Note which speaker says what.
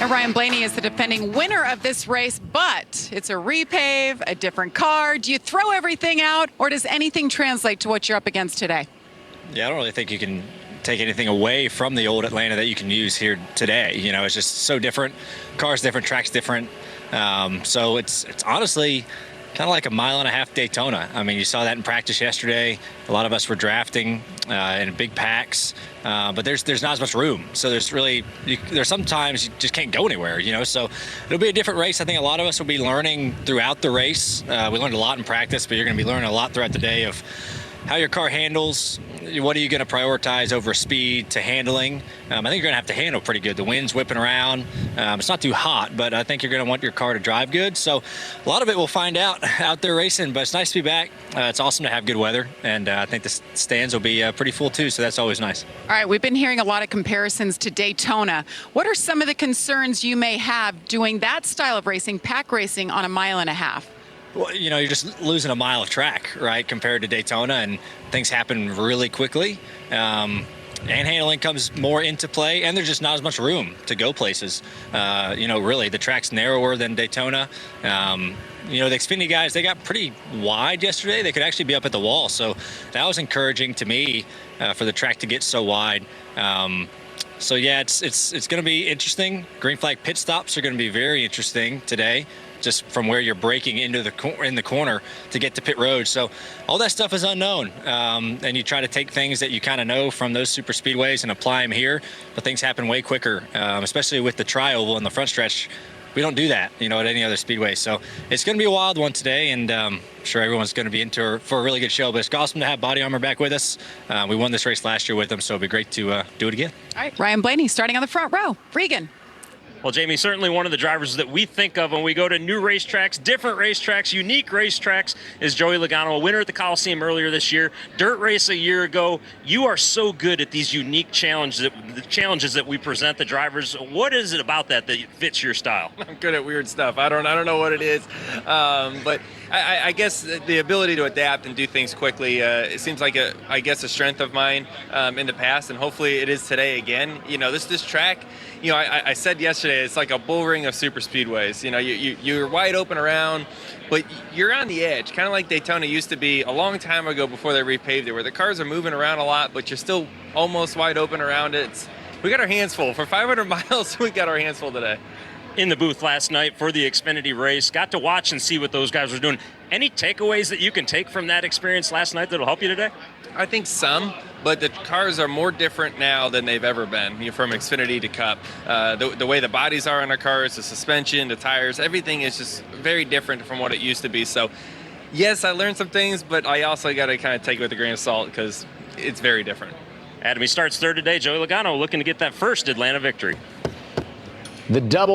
Speaker 1: And Ryan Blaney is the defending winner of this race, but it's a repave, a different car. Do you throw everything out, or does anything translate to what you're up against today?
Speaker 2: Yeah, I don't really think you can take anything away from the old Atlanta that you can use here today. You know, it's just so different. Cars different, tracks different. So it's honestly kind of like a mile-and-a-half Daytona. I mean, you saw that in practice yesterday. A lot of us were drafting in big packs, but there's not as much room. So there's sometimes you just can't go anywhere, you know. So it'll be a different race. I think a lot of us will be learning throughout the race. We learned a lot in practice, but you're going to be learning a lot throughout the day of how your car handles. What are you going to prioritize over speed to handling? I think you're going to have to handle pretty good. The wind's whipping around. It's not too hot, but I think you're going to want your car to drive good. So a lot of it we'll find out there racing, but it's nice to be back. It's awesome to have good weather, and I think the stands will be pretty full too, so that's always nice.
Speaker 1: All right, we've been hearing a lot of comparisons to Daytona. What are some of the concerns you may have doing that style of racing, pack racing, on a mile and a half?
Speaker 2: Well, you know, you're just losing a mile of track, right, compared to Daytona, and things happen really quickly. And handling comes more into play, and there's just not as much room to go places. You know, really, the track's narrower than Daytona. You know, the Xfinity guys, they got pretty wide yesterday. They could actually be up at the wall, so that was encouraging to me for the track to get so wide. So yeah, it's going to be interesting. Green flag pit stops are going to be very interesting today, just from where you're braking into in the corner to get to pit road. So all that stuff is unknown. And you try to take things that you kind of know from those super speedways and apply them here, but things happen way quicker, especially with the tri-oval in the front stretch. We don't do that, you know, at any other speedway. So it's going to be a wild one today, and I'm sure everyone's going to be into for a really good show. But it's awesome to have Body Armor back with us. We won this race last year with them, so it'll be great to do it again.
Speaker 1: All right, Ryan Blaney starting on the front row. Regan.
Speaker 3: Well, Jamie, certainly one of the drivers that we think of when we go to new racetracks, different racetracks, unique racetracks, is Joey Logano, a winner at the Coliseum earlier this year, dirt race a year ago. You are so good at these unique challenges that we present the drivers. What is it about that fits your style?
Speaker 4: I'm good at weird stuff. I don't know what it is, but I guess the ability to adapt and do things quickly. It seems like a strength of mine in the past, and hopefully it is today again. You know, this track. You know, I said yesterday, it's like a bull ring of super speedways. You know, you're wide open around, but you're on the edge, kind of like Daytona used to be a long time ago before they repaved it, where the cars are moving around a lot, but you're still almost wide open around it. We got our hands full. For 500 miles, we got our hands full today.
Speaker 3: In the booth last night for the Xfinity race, got to watch and see what those guys were doing. Any takeaways that you can take from that experience last night that'll help you today?
Speaker 4: I think some, but the cars are more different now than they've ever been, you know, from Xfinity to Cup. The way the bodies are on our cars, the suspension, the tires, everything is just very different from what it used to be. So, yes, I learned some things, but I also got to kind of take it with a grain of salt because it's very different.
Speaker 3: Adam, he starts third today. Joey Logano looking to get that first Atlanta victory.
Speaker 5: The double